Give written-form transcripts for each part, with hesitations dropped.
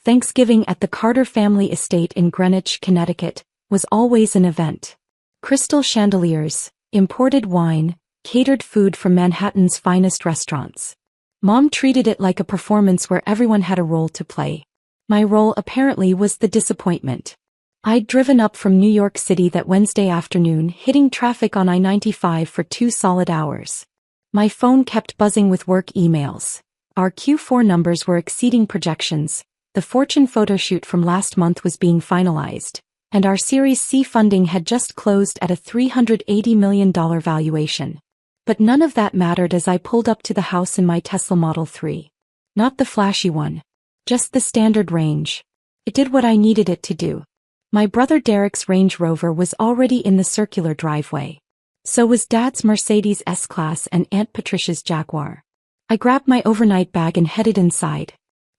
Thanksgiving at the Carter family estate in Greenwich, Connecticut, was always an event. Crystal chandeliers, imported wine, catered food from Manhattan's finest restaurants. Mom treated it like a performance where everyone had a role to play. My role apparently was the disappointment. I'd driven up from New York City that Wednesday afternoon, hitting traffic on I-95 for 2 solid hours. My phone kept buzzing with work emails. Our Q4 numbers were exceeding projections, the Fortune photoshoot from last month was being finalized, and our Series C funding had just closed at a $380 million valuation. But none of that mattered as I pulled up to the house in my Tesla Model 3. Not the flashy one. Just the standard range. It did what I needed it to do. My brother Derek's Range Rover was already in the circular driveway. So was Dad's Mercedes S-Class and Aunt Patricia's Jaguar. I grabbed my overnight bag and headed inside.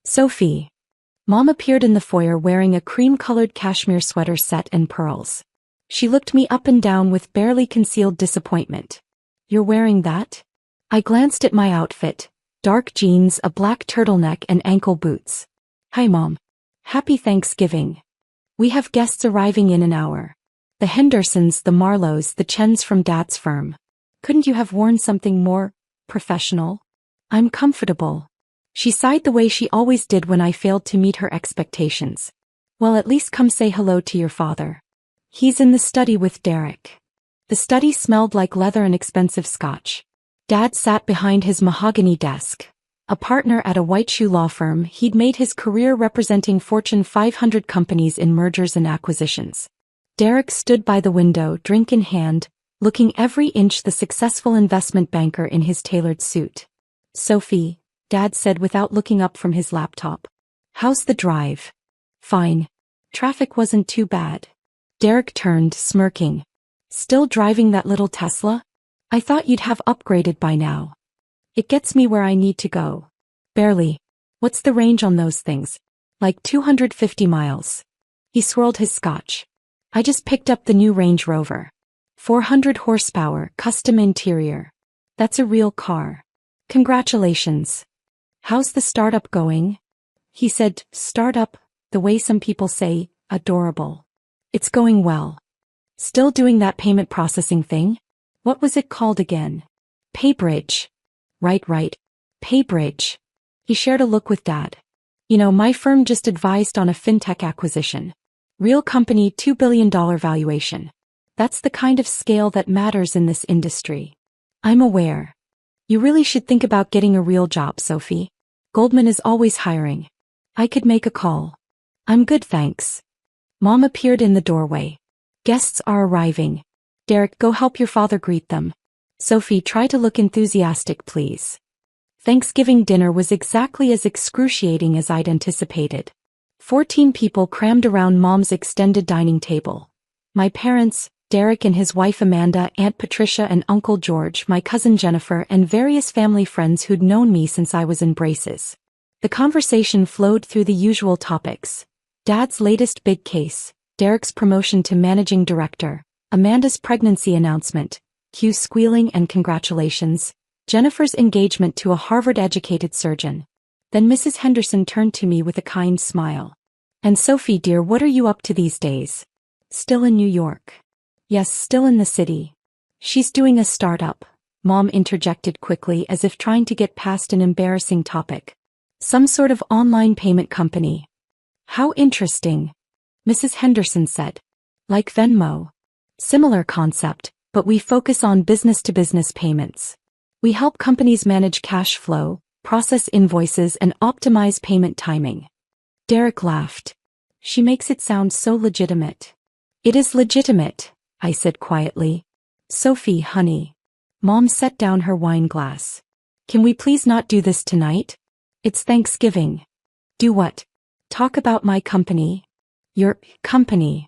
Sophie. Mom appeared in the foyer wearing a cream-colored cashmere sweater set and pearls. She looked me up and down with barely concealed disappointment. You're wearing that? I glanced at my outfit. Dark jeans, a black turtleneck and ankle boots. Hi Mom. Happy Thanksgiving. We have guests arriving in an hour. The Hendersons, the Marlowes, the Chens from Dad's firm. Couldn't you have worn something more professional? I'm comfortable. She sighed the way she always did when I failed to meet her expectations. Well, at least come say hello to your father. He's in the study with Derek. The study smelled like leather and expensive scotch. Dad sat behind his mahogany desk. A partner at a white shoe law firm, he'd made his career representing Fortune 500 companies in mergers and acquisitions. Derek stood by the window, drink in hand, looking every inch the successful investment banker in his tailored suit. Sophie, Dad said without looking up from his laptop. How's the drive? Fine. Traffic wasn't too bad. Derek turned, smirking. Still driving that little Tesla? I thought you'd have upgraded by now. It gets me where I need to go. Barely. What's the range on those things? Like 250 miles. He swirled his scotch. I just picked up the new Range Rover. 400 horsepower, custom interior. That's a real car. Congratulations. How's the startup going? He said, startup, the way some people say, adorable. It's going well. Still doing that payment processing thing? What was it called again? PayBridge. Right. PayBridge. He shared a look with Dad. You know, my firm just advised on a fintech acquisition. Real company, $2 billion valuation. That's the kind of scale that matters in this industry. I'm aware. You really should think about getting a real job, Sophie. Goldman is always hiring. I could make a call. I'm good, thanks. Mom appeared in the doorway. Guests are arriving. Derek, go help your father greet them. Sophie, try to look enthusiastic, please. Thanksgiving dinner was exactly as excruciating as I'd anticipated. 14 people crammed around Mom's extended dining table. My parents, Derek and his wife Amanda, Aunt Patricia and Uncle George, my cousin Jennifer, and various family friends who'd known me since I was in braces. The conversation flowed through the usual topics. Dad's latest big case, Derek's promotion to managing director, Amanda's pregnancy announcement, Q's squealing and congratulations, Jennifer's engagement to a Harvard-educated surgeon. Then Mrs. Henderson turned to me with a kind smile. And Sophie dear, what are you up to these days? Still in New York? Yes, still in the city. She's doing a startup, Mom interjected quickly as if trying to get past an embarrassing topic. Some sort of online payment company. How interesting, Mrs. Henderson said. Like Venmo. Similar concept, but we focus on business-to-business payments. We help companies manage cash flow, process invoices and optimize payment timing. Derek laughed. She makes it sound so legitimate. It is legitimate, I said quietly. Sophie, honey. Mom set down her wine glass. Can we please not do this tonight? It's Thanksgiving. Do what? Talk about my company? Your company.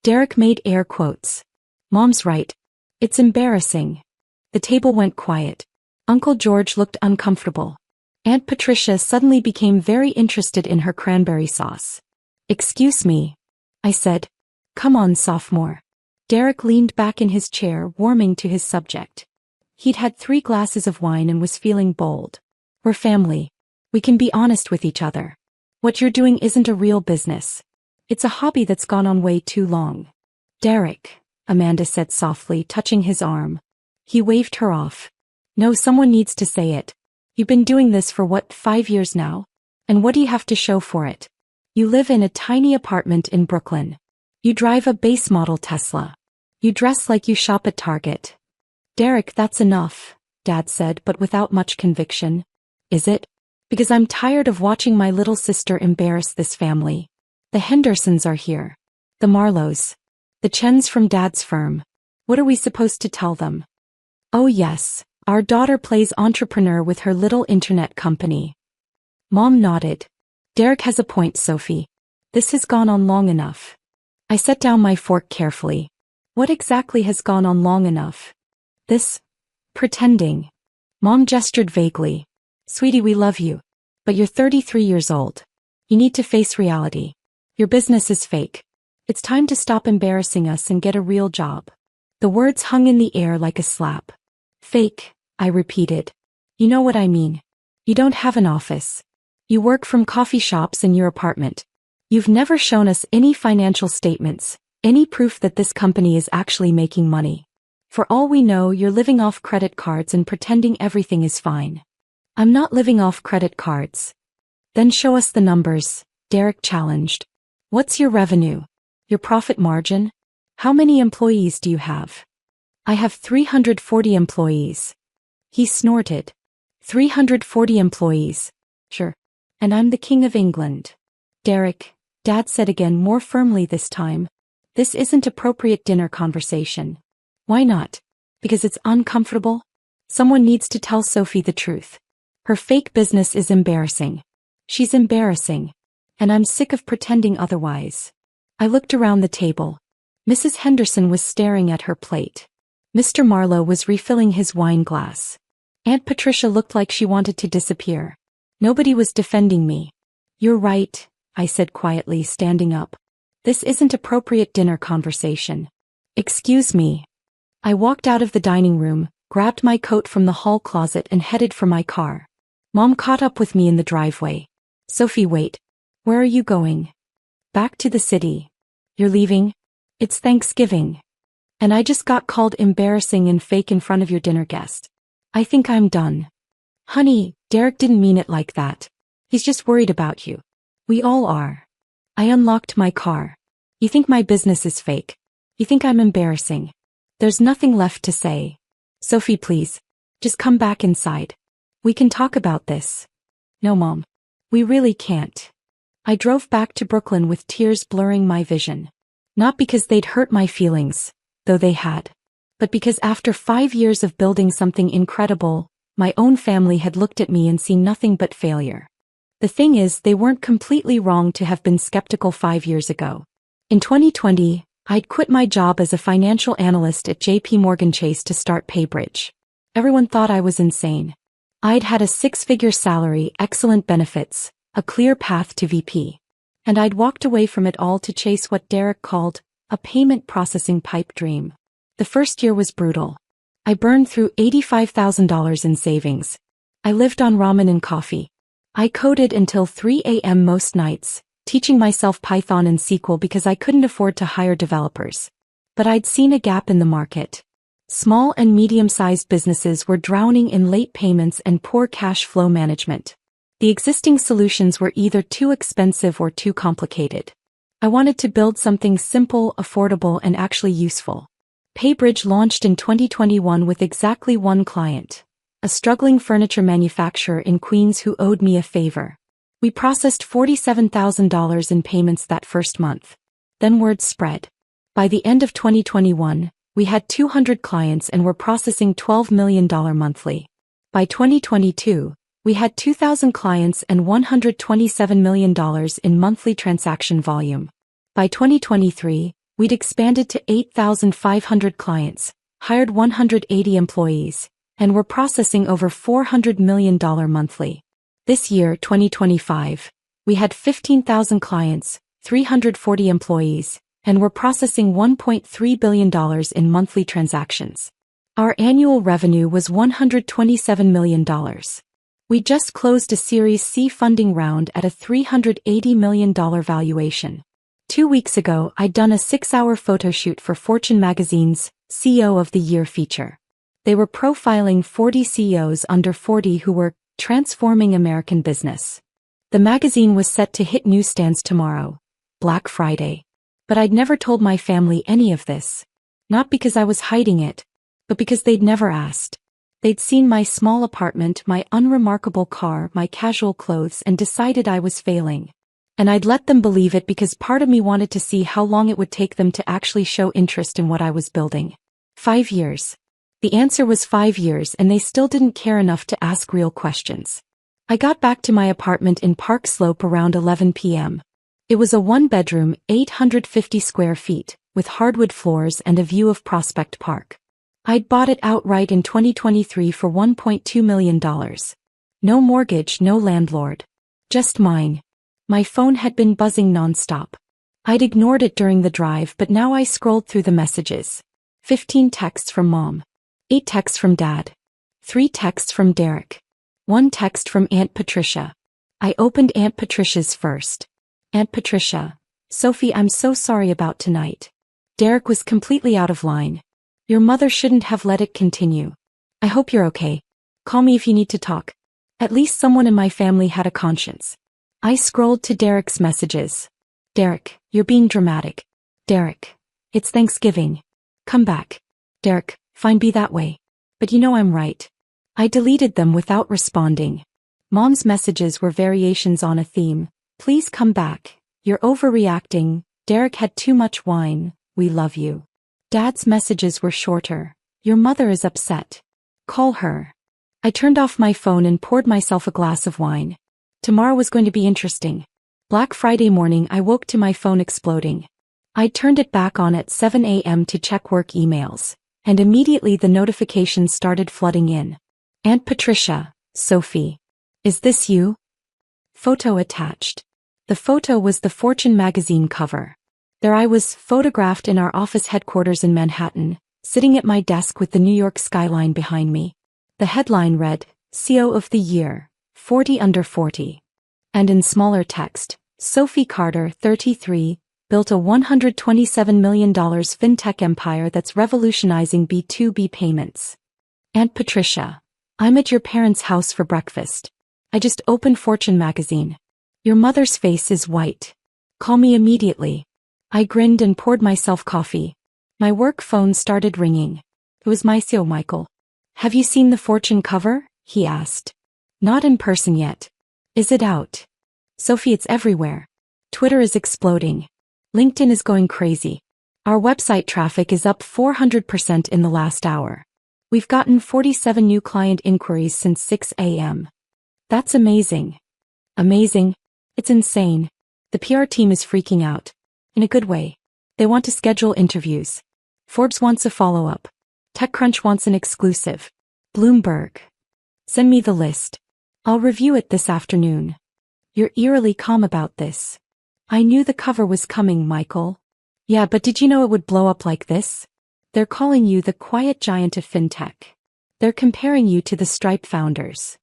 Derek made air quotes. Mom's right. It's embarrassing. The table went quiet. Uncle George looked uncomfortable. Aunt Patricia suddenly became very interested in her cranberry sauce. Excuse me, I said. Come on, sophomore. Derek leaned back in his chair, warming to his subject. He'd had 3 glasses of wine and was feeling bold. We're family. We can be honest with each other. What you're doing isn't a real business. It's a hobby that's gone on way too long. Derek, Amanda said softly, touching his arm. He waved her off. No, someone needs to say it. You've been doing this for 5 years now? And what do you have to show for it? You live in a tiny apartment in Brooklyn. You drive a base model Tesla. You dress like you shop at Target. Derek, that's enough, Dad said, but without much conviction. Is it? Because I'm tired of watching my little sister embarrass this family. The Hendersons are here. The Marlowes. The Chens from Dad's firm. What are we supposed to tell them? Oh yes, our daughter plays entrepreneur with her little internet company. Mom nodded. Derek has a point, Sophie. This has gone on long enough. I set down my fork carefully. What exactly has gone on long enough? This pretending. Mom gestured vaguely. Sweetie, we love you. But you're 33 years old. You need to face reality. Your business is fake. It's time to stop embarrassing us and get a real job. The words hung in the air like a slap. Fake, I repeated. You know what I mean. You don't have an office. You work from coffee shops in your apartment. You've never shown us any financial statements, any proof that this company is actually making money. For all we know, you're living off credit cards and pretending everything is fine. I'm not living off credit cards. Then show us the numbers, Derek challenged. What's your revenue? Your profit margin? How many employees do you have? I have 340 employees. He snorted. 340 employees. Sure. And I'm the King of England. Derek, Dad said again, more firmly this time. This isn't appropriate dinner conversation. Why not? Because it's uncomfortable? Someone needs to tell Sophie the truth. Her fake business is embarrassing. She's embarrassing. And I'm sick of pretending otherwise. I looked around the table. Mrs. Henderson was staring at her plate. Mr. Marlowe was refilling his wine glass. Aunt Patricia looked like she wanted to disappear. Nobody was defending me. You're right, I said quietly, standing up. This isn't appropriate dinner conversation. Excuse me. I walked out of the dining room, grabbed my coat from the hall closet and headed for my car. Mom caught up with me in the driveway. Sophie, wait. Where are you going? Back to the city. You're leaving? It's Thanksgiving. And I just got called embarrassing and fake in front of your dinner guest. I think I'm done. Honey, Derek didn't mean it like that. He's just worried about you. We all are. I unlocked my car. You think my business is fake? You think I'm embarrassing? There's nothing left to say. Sophie, please. Just come back inside. We can talk about this. No, Mom. We really can't. I drove back to Brooklyn with tears blurring my vision. Not because they'd hurt my feelings, though they had. But because after 5 years of building something incredible, my own family had looked at me and seen nothing but failure. The thing is, they weren't completely wrong to have been skeptical 5 years ago. In 2020, I'd quit my job as a financial analyst at JP Chase to start PayBridge. Everyone thought I was insane. I'd had a 6-figure salary, excellent benefits, a clear path to VP. And I'd walked away from it all to chase what Derek called a payment processing pipe dream. The first year was brutal. I burned through $85,000 in savings. I lived on ramen and coffee. I coded until 3 a.m. most nights, teaching myself Python and SQL because I couldn't afford to hire developers. But I'd seen a gap in the market. Small and medium-sized businesses were drowning in late payments and poor cash flow management. The existing solutions were either too expensive or too complicated. I wanted to build something simple, affordable, and actually useful. PayBridge launched in 2021 with exactly one client, a struggling furniture manufacturer in Queens who owed me a favor. We processed $47,000 in payments that first month. Then word spread. By the end of 2021, we had 200 clients and were processing $12 million monthly. By 2022, we had 2,000 clients and $127 million in monthly transaction volume. By 2023, we'd expanded to 8,500 clients, hired 180 employees, and were processing over $400 million monthly. This year, 2025, we had 15,000 clients, 340 employees, and were processing $1.3 billion in monthly transactions. Our annual revenue was $127 million. We just closed a Series C funding round at a $380 million valuation. 2 weeks ago, I'd done a 6-hour photo shoot for Fortune magazine's CEO of the Year feature. They were profiling 40 CEOs under 40 who were transforming American business. The magazine was set to hit newsstands tomorrow, Black Friday. But I'd never told my family any of this. Not because I was hiding it, but because they'd never asked. They'd seen my small apartment, my unremarkable car, my casual clothes, and decided I was failing. And I'd let them believe it because part of me wanted to see how long it would take them to actually show interest in what I was building. 5 years. The answer was 5 years, and they still didn't care enough to ask real questions. I got back to my apartment in Park Slope around 11 p.m. It was a 1-bedroom, 850 square feet, with hardwood floors and a view of Prospect Park. I'd bought it outright in 2023 for $1.2 million. No mortgage, no landlord. Just mine. My phone had been buzzing nonstop. I'd ignored it during the drive, but now I scrolled through the messages. 15 texts from Mom. 8 texts from Dad. 3 texts from Derek. 1 text from Aunt Patricia. I opened Aunt Patricia's first. Aunt Patricia, Sophie, I'm so sorry about tonight. Derek was completely out of line. Your mother shouldn't have let it continue. I hope you're okay. Call me if you need to talk. At least someone in my family had a conscience. I scrolled to Derek's messages. Derek, you're being dramatic. Derek, it's Thanksgiving. Come back. Derek, fine, be that way. But you know I'm right. I deleted them without responding. Mom's messages were variations on a theme. Please come back. You're overreacting. Derek had too much wine. We love you. Dad's messages were shorter. Your mother is upset. Call her. I turned off my phone and poured myself a glass of wine. Tomorrow was going to be interesting. Black Friday morning, I woke to my phone exploding. I turned it back on at 7 a.m. to check work emails, and immediately the notifications started flooding in. Aunt Patricia, Sophie. Is this you? Photo attached. The photo was the Fortune magazine cover. There I was, photographed in our office headquarters in Manhattan, sitting at my desk with the New York skyline behind me. The headline read, CEO of the Year, 40 under 40. And in smaller text, Sophie Carter, 33, built a $127 million fintech empire that's revolutionizing B2B payments. Aunt Patricia, I'm at your parents' house for breakfast. I just opened Fortune magazine. Your mother's face is white. Call me immediately. I grinned and poured myself coffee. My work phone started ringing. It was my CEO, Michael. Have you seen the Fortune cover? He asked. Not in person yet. Is it out? Sophie, it's everywhere. Twitter is exploding. LinkedIn is going crazy. Our website traffic is up 400% in the last hour. We've gotten 47 new client inquiries since 6 a.m. That's amazing. Amazing? It's insane. The PR team is freaking out. In a good way. They want to schedule interviews. Forbes wants a follow-up. TechCrunch wants an exclusive. Bloomberg. Send me the list. I'll review it this afternoon. You're eerily calm about this. I knew the cover was coming, Michael. Yeah, but did you know it would blow up like this? They're calling you the quiet giant of fintech. They're comparing you to the Stripe founders.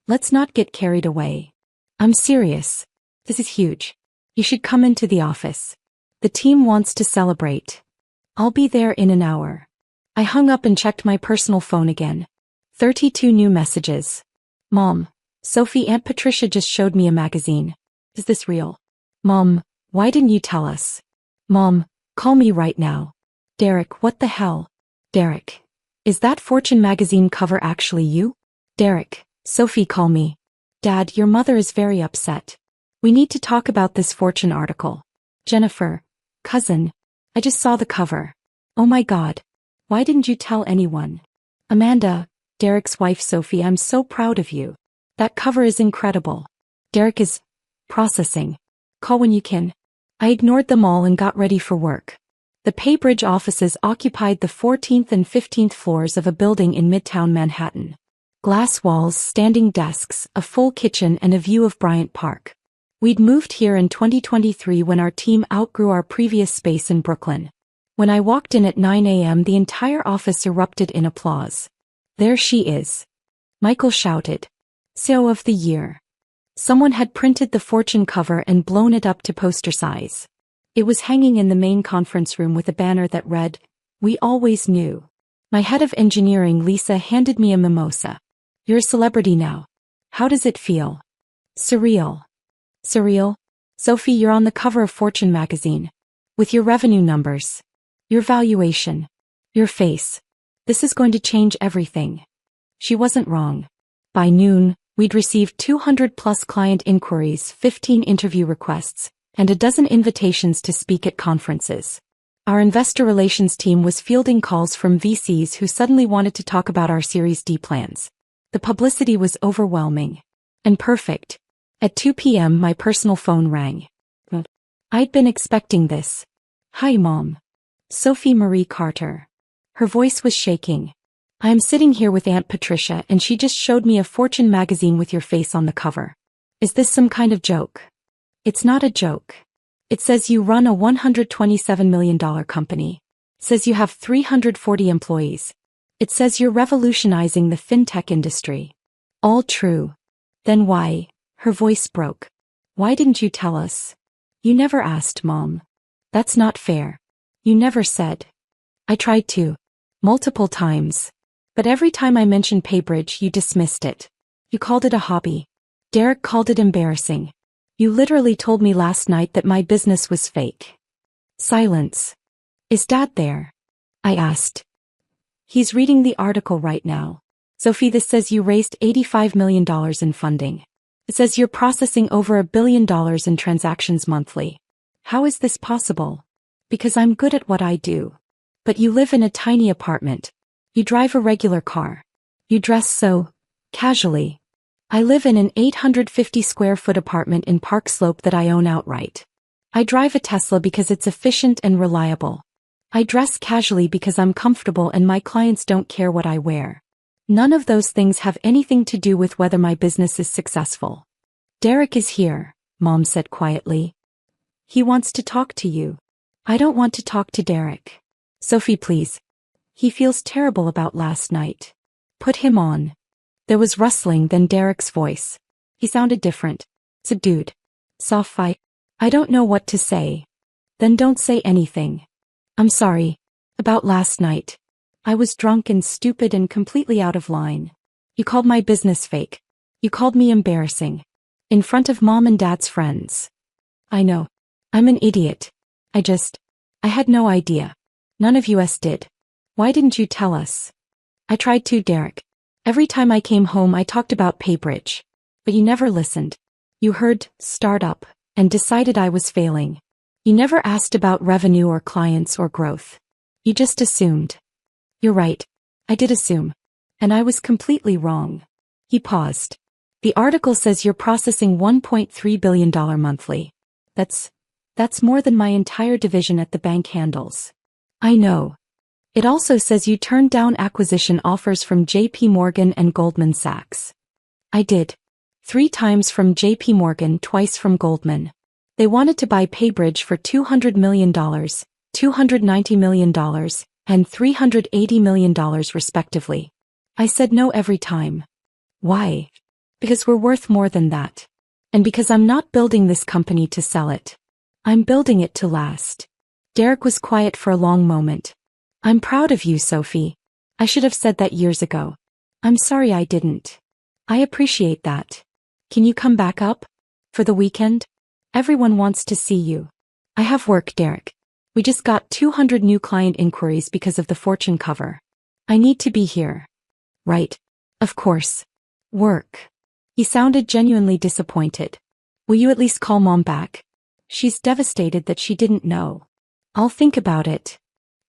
Let's not get carried away. I'm serious. This is huge. You should come into the office. The team wants to celebrate. I'll be there in an hour. I hung up and checked my personal phone again. 32 new messages. Mom, Sophie, Aunt Patricia just showed me a magazine. Is this real? Mom, why didn't you tell us? Mom, call me right now. Derek, what the hell? Derek, is that Fortune magazine cover actually you? Derek, Sophie, call me. Dad, your mother is very upset. We need to talk about this Fortune article. Jennifer, cousin, I just saw the cover. Oh my God. Why didn't you tell anyone? Amanda, Derek's wife, Sophie, I'm so proud of you. That cover is incredible. Derek is processing. Call when you can. I ignored them all and got ready for work. The Paybridge offices occupied the 14th and 15th floors of a building in Midtown Manhattan. Glass walls, standing desks, a full kitchen, and a view of Bryant Park. We'd moved here in 2023 when our team outgrew our previous space in Brooklyn. When I walked in at 9 a.m., the entire office erupted in applause. There she is. Michael shouted. CEO of the Year. Someone had printed the fortune cover and blown it up to poster size. It was hanging in the main conference room with a banner that read, "We always knew." My head of engineering, Lisa, handed me a mimosa. "You're a celebrity now. How does it feel?" "Surreal." "Surreal? Sophie, you're on the cover of Fortune magazine. With your revenue numbers. Your valuation. Your face. This is going to change everything." She wasn't wrong. By noon, we'd received 200+ client inquiries, 15 interview requests, and a dozen invitations to speak at conferences. Our investor relations team was fielding calls from VCs who suddenly wanted to talk about our Series D plans. The publicity was overwhelming. And perfect. At 2 p.m. my personal phone rang. I'd been expecting this. "Hi, Mom. Sophie Marie Carter." Her voice was shaking. "I am sitting here with Aunt Patricia and she just showed me a Fortune magazine with your face on the cover. Is this some kind of joke?" "It's not a joke. It says you run a $127 million company. It says you have 340 employees. It says you're revolutionizing the fintech industry. All true." "Then why?" Her voice broke. "Why didn't you tell us?" "You never asked, Mom." "That's not fair. You never said." "I tried to. Multiple times. But every time I mentioned PayBridge, you dismissed it. You called it a hobby. Derek called it embarrassing. You literally told me last night that my business was fake." Silence. "Is Dad there?" I asked. "He's reading the article right now. Sophie, this says you raised $85 million in funding. It says you're processing over $1 billion in transactions monthly. How is this possible?" "Because I'm good at what I do." "But you live in a tiny apartment. You drive a regular car. You dress so casually." "I live in an 850 square foot apartment in Park Slope that I own outright. I drive a Tesla because it's efficient and reliable. I dress casually because I'm comfortable and my clients don't care what I wear. None of those things have anything to do with whether my business is successful." "Derek is here," Mom said quietly. "He wants to talk to you." "I don't want to talk to Derek." "Sophie, please. He feels terrible about last night. Put him on." There was rustling, then Derek's voice. He sounded different. Subdued. "Sophie, I don't know what to say." "Then don't say anything." "I'm sorry. About last night. I was drunk and stupid and completely out of line. You called my business fake. You called me embarrassing. In front of Mom and Dad's friends. I know. I'm an idiot. I had no idea. None of us did. Why didn't you tell us?" "I tried to, Derek. Every time I came home I talked about PayBridge. But you never listened. You heard startup and decided I was failing. You never asked about revenue or clients or growth. You just assumed." "You're right. I did assume. And I was completely wrong." He paused. "The article says you're processing $1.3 billion monthly. That's more than my entire division at the bank handles." "I know. It also says you turned down acquisition offers from JP Morgan and Goldman Sachs." "I did. 3 times from JP Morgan, twice from Goldman. They wanted to buy PayBridge for $200 million, $290 million, and $380 million respectively. I said no every time." "Why?" "Because we're worth more than that. And because I'm not building this company to sell it. I'm building it to last." Derek was quiet for a long moment. "I'm proud of you, Sophie. I should have said that years ago. I'm sorry I didn't." "I appreciate that. Can you come back up? For the weekend? Everyone wants to see you." "I have work, Derek. We just got 200 new client inquiries because of the Fortune cover. I need to be here." "Right. Of course. Work." He sounded genuinely disappointed. "Will you at least call Mom back? She's devastated that she didn't know." "I'll think about it."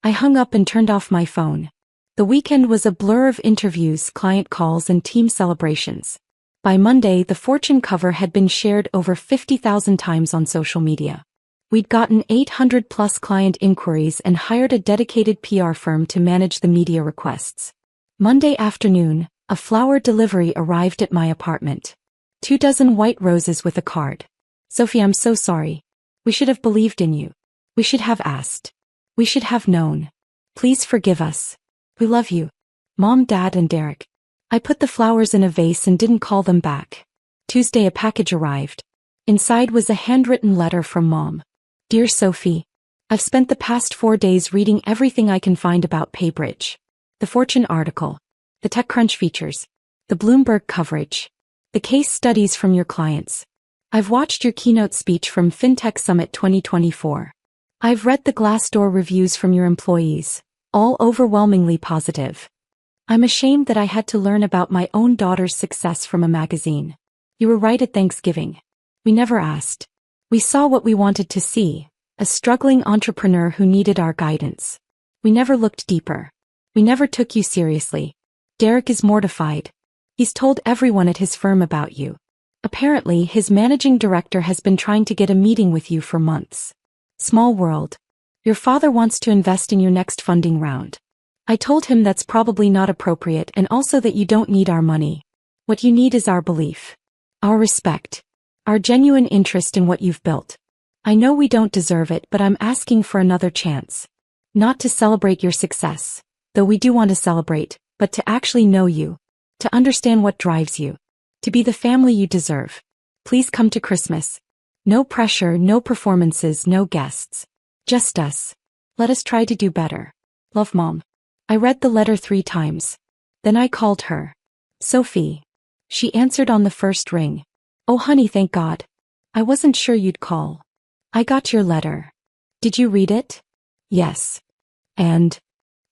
I hung up and turned off my phone. The weekend was a blur of interviews, client calls, and team celebrations. By Monday, the Fortune cover had been shared over 50,000 times on social media. We'd gotten 800+ client inquiries and hired a dedicated PR firm to manage the media requests. Monday afternoon, a flower delivery arrived at my apartment. 24 white roses with a card. "Sophie, I'm so sorry. We should have believed in you. We should have asked. We should have known. Please forgive us. We love you. Mom, Dad, and Derek. I put the flowers in a vase and didn't call them back. Tuesday a package arrived. Inside was a handwritten letter from Mom. Dear Sophie, I've spent the past 4 days reading everything I can find about PayBridge. The Fortune article, the TechCrunch features, the Bloomberg coverage, the case studies from your clients. I've watched your keynote speech from FinTech Summit 2024. I've read the Glassdoor reviews from your employees, all overwhelmingly positive. I'm ashamed that I had to learn about my own daughter's success from a magazine. You were right at Thanksgiving. We never asked. We saw what we wanted to see, a struggling entrepreneur who needed our guidance. We never looked deeper. We never took you seriously. Derek is mortified. He's told everyone at his firm about you. Apparently, his managing director has been trying to get a meeting with you for months. Small world. Your father wants to invest in your next funding round. I told him that's probably not appropriate and also that you don't need our money. What you need is our belief. Our respect. Our genuine interest in what you've built. I know we don't deserve it, but I'm asking for another chance. Not to celebrate your success, though we do want to celebrate, but to actually know you. To understand what drives you. To be the family you deserve. Please come to Christmas. No pressure, no performances, no guests. Just us. Let us try to do better. Love, Mom. I read the letter 3 times. Then I called her. Sophie. She answered on the first ring. Oh honey, thank God. I wasn't sure you'd call. I got your letter. Did you read it? Yes. And?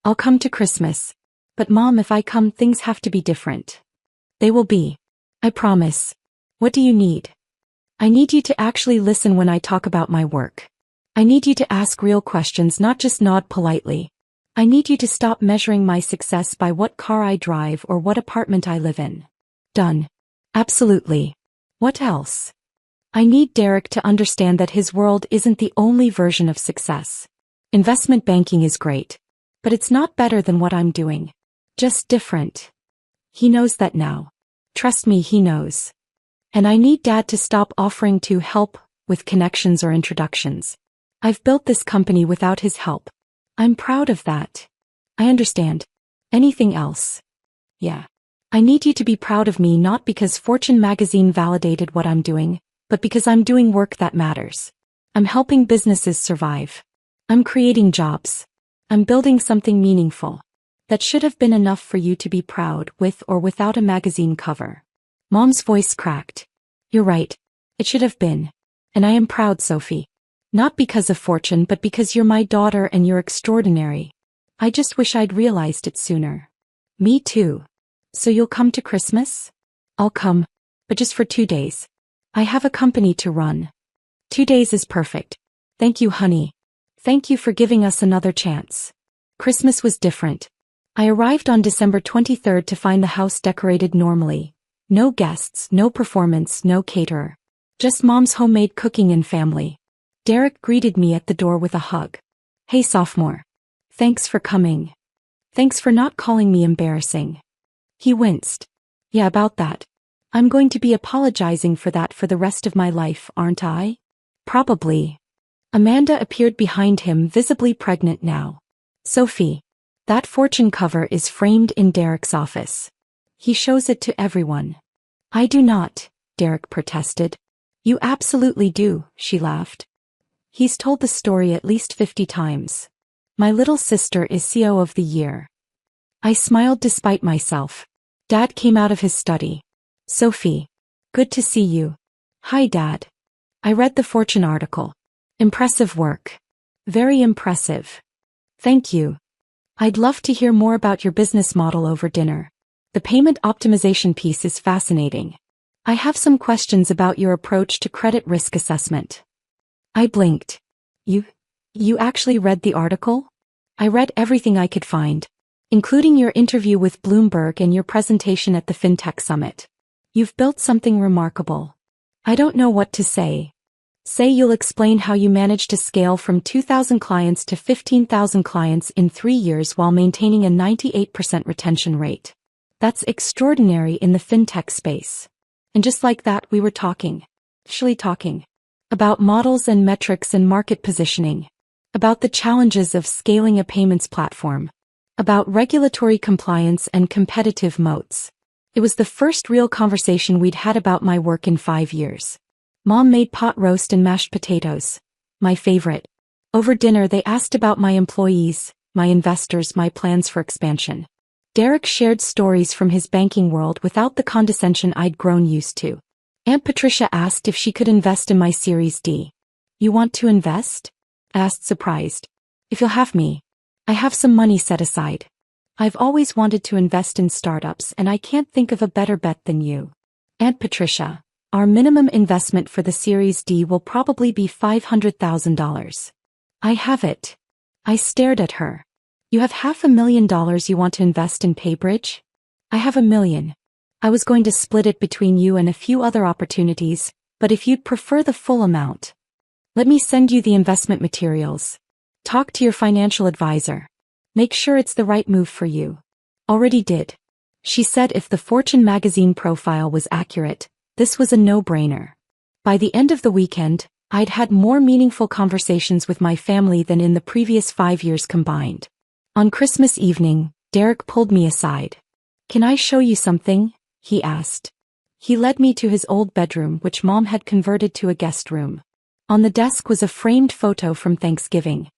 I'll come to Christmas. But Mom, if I come, things have to be different. They will be. I promise. What do you need? I need you to actually listen when I talk about my work. I need you to ask real questions, not just nod politely. I need you to stop measuring my success by what car I drive or what apartment I live in. Done. Absolutely. What else? I need Derek to understand that his world isn't the only version of success. Investment banking is great. But it's not better than what I'm doing. Just different. He knows that now. Trust me, he knows. And I need Dad to stop offering to help with connections or introductions. I've built this company without his help. I'm proud of that. I understand. Anything else? Yeah. I need you to be proud of me, not because Fortune magazine validated what I'm doing, but because I'm doing work that matters. I'm helping businesses survive. I'm creating jobs. I'm building something meaningful. That should have been enough for you to be proud, with or without a magazine cover. Mom's voice cracked. You're right. It should have been. And I am proud, Sophie. Not because of Fortune, but because you're my daughter and you're extraordinary. I just wish I'd realized it sooner. Me too. So you'll come to Christmas? I'll come. But just for 2 days. I have a company to run. 2 days is perfect. Thank you, honey. Thank you for giving us another chance. Christmas was different. I arrived on December 23rd to find the house decorated normally. No guests, no performance, no caterer. Just Mom's homemade cooking and family. Derek greeted me at the door with a hug. Hey, sophomore. Thanks for coming. Thanks for not calling me embarrassing. He winced. Yeah, about that. I'm going to be apologizing for that for the rest of my life, aren't I? Probably. Amanda appeared behind him, visibly pregnant now. Sophie. That Fortune cover is framed in Derek's office. He shows it to everyone. I do not, Derek protested. You absolutely do, she laughed. He's told the story at least 50 times. My little sister is CEO of the year. I smiled despite myself. Dad came out of his study. Sophie. Good to see you. Hi, Dad. I read the Fortune article. Impressive work. Very impressive. Thank you. I'd love to hear more about your business model over dinner. The payment optimization piece is fascinating. I have some questions about your approach to credit risk assessment. I blinked. You actually read the article? I read everything I could find, including your interview with Bloomberg and your presentation at the FinTech Summit. You've built something remarkable. I don't know what to say. Say you'll explain how you managed to scale from 2,000 clients to 15,000 clients in 3 years while maintaining a 98% retention rate. That's extraordinary in the fintech space. And just like that, we were talking about models and metrics and market positioning, about the challenges of scaling a payments platform, about regulatory compliance and competitive moats. It was the first real conversation we'd had about my work in 5 years. Mom made pot roast and mashed potatoes, my favorite. Over dinner they asked about my employees, my investors, my plans for expansion. Derek shared stories from his banking world without the condescension I'd grown used to. Aunt Patricia asked if she could invest in my Series D. "You want to invest?" asked surprised. "If you'll have me. I have some money set aside. I've always wanted to invest in startups and I can't think of a better bet than you." "Aunt Patricia, our minimum investment for the Series D will probably be $500,000. I have it." I stared at her. "You have $500,000 you want to invest in PayBridge?" "I have $1 million. I was going to split it between you and a few other opportunities, but if you'd prefer the full amount, let me send you the investment materials. Talk to your financial advisor. Make sure it's the right move for you." "Already did," she said. If the Fortune magazine profile was accurate, this was a no-brainer. By the end of the weekend, I'd had more meaningful conversations with my family than in the previous 5 years combined. On Christmas evening, Derek pulled me aside. "Can I show you something?" he asked. He led me to his old bedroom, which Mom had converted to a guest room. On the desk was a framed photo from Thanksgiving.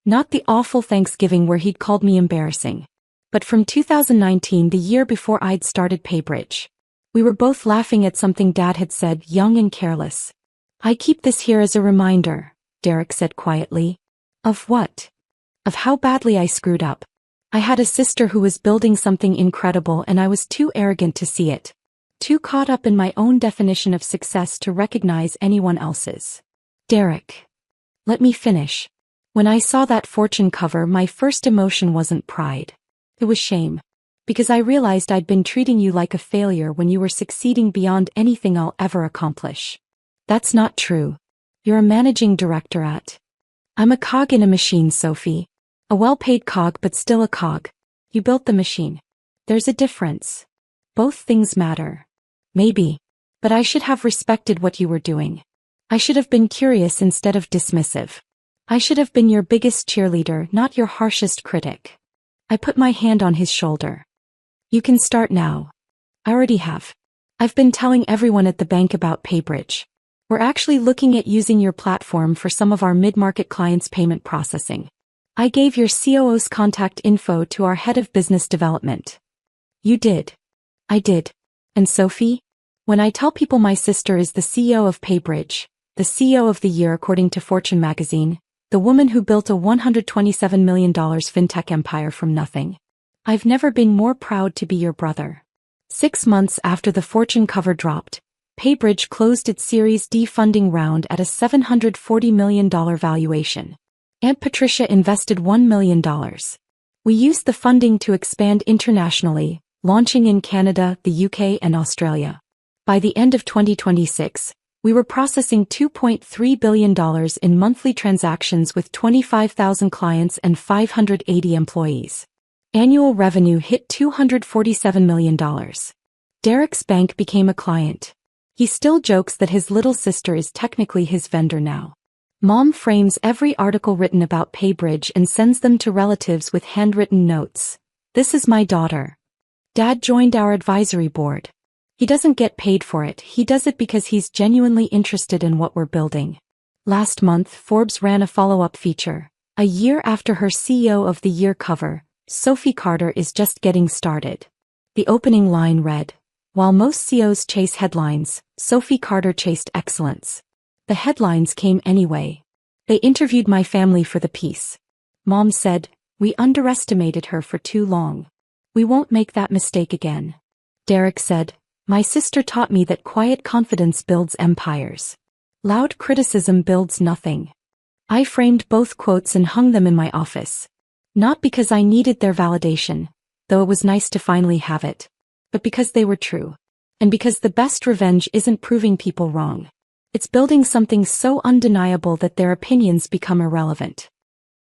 Not the awful Thanksgiving where he'd called me embarrassing, but from 2019, the year before I'd started PayBridge. We were both laughing at something Dad had said, young and careless. "I keep this here as a reminder," Derek said quietly. "Of what?" "Of how badly I screwed up. I had a sister who was building something incredible and I was too arrogant to see it. Too caught up in my own definition of success to recognize anyone else's." "Derek, let me finish." When I saw that Fortune cover, my first emotion wasn't pride. It was shame. Because I realized I'd been treating you like a failure when you were succeeding beyond anything I'll ever accomplish. "That's not true. You're a managing director at..." "I'm a cog in a machine, Sophie. A well-paid cog, but still a cog. You built the machine. There's a difference. Both things matter." "Maybe. But I should have respected what you were doing. I should have been curious instead of dismissive. I should have been your biggest cheerleader, not your harshest critic." I put my hand on his shoulder. "You can start now." "I already have. I've been telling everyone at the bank about PayBridge. We're actually looking at using your platform for some of our mid-market clients' payment processing. I gave your COO's contact info to our head of business development." "You did?" "I did. And Sophie? When I tell people my sister is the CEO of PayBridge, the CEO of the year according to Fortune magazine, the woman who built a $127 million fintech empire from nothing, I've never been more proud to be your brother." 6 months after the Fortune cover dropped, PayBridge closed its Series D funding round at a $740 million valuation. Aunt Patricia invested $1 million. We used the funding to expand internationally, launching in Canada, the UK, and Australia. By the end of 2026, we were processing $2.3 billion in monthly transactions with 25,000 clients and 580 employees. Annual revenue hit $247 million. Derek's bank became a client. He still jokes that his little sister is technically his vendor now. Mom frames every article written about PayBridge and sends them to relatives with handwritten notes. "This is my daughter. Dad joined our advisory board. He doesn't get paid for it, he does it because he's genuinely interested in what we're building." Last month, Forbes ran a follow-up feature. A year after her CEO of the Year cover, Sophie Carter is just getting started. The opening line read, "While most CEOs chase headlines, Sophie Carter chased excellence." The headlines came anyway. They interviewed my family for the piece. Mom said, "We underestimated her for too long. We won't make that mistake again." Derek said, "My sister taught me that quiet confidence builds empires. Loud criticism builds nothing." I framed both quotes and hung them in my office. Not because I needed their validation, though it was nice to finally have it, but because they were true. And because the best revenge isn't proving people wrong. It's building something so undeniable that their opinions become irrelevant.